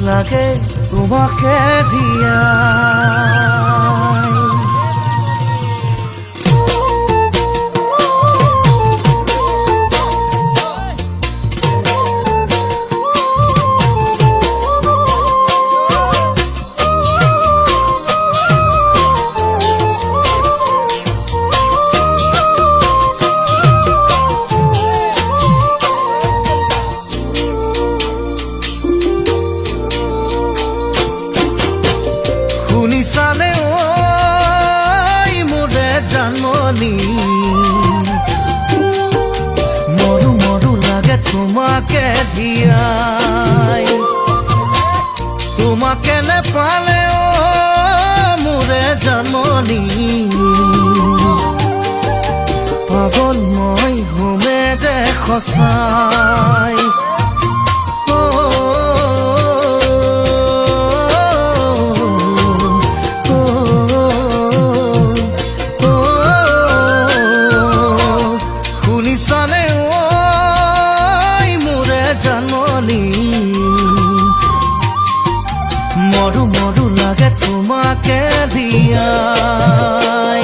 লাগে তোমাকে দিয়া শুনিছানে ঐ মোৰে জানমণি মৰু মৰু লাগে তোমাকে দিয়াই তোমাকে নেপালে মোৰে জানমণি পাগল মই হোমে যে সঁচাই শুনিছানে ঐ মোৰে জানমণি মৰু মৰু লাগে তোমাকে দিয়াই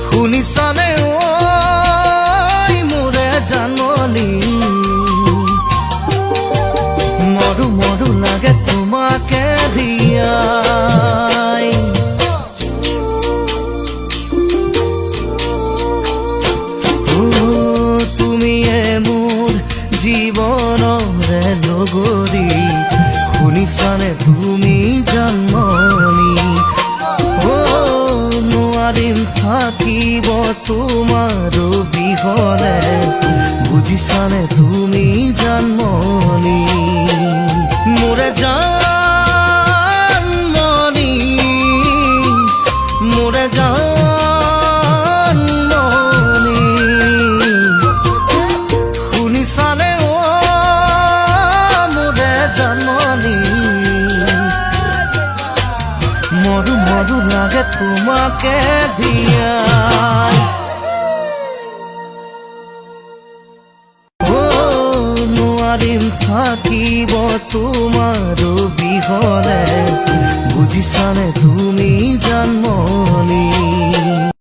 শুনিছানে ঐ মোৰে জানমণি মৰু মৰু লাগে তোমাকে দিয়াই তুমিয়ে মোৰ জীৱনৰে লগৰী শুনিছানে তুমি জানমণি নোৱাৰিম থাকিব তোমাৰ বিহনে বুজিছানে তুমি জানমণি মোৰে জানমণি মোৰে জানমণি শুনিছানে মোৰে জানমণি মৰু মৰু লাগে তোমাকে দিয়াই নোৱাৰিম থাকিব তোমাৰ বিহনে বুজিছানে তুমি জানমণি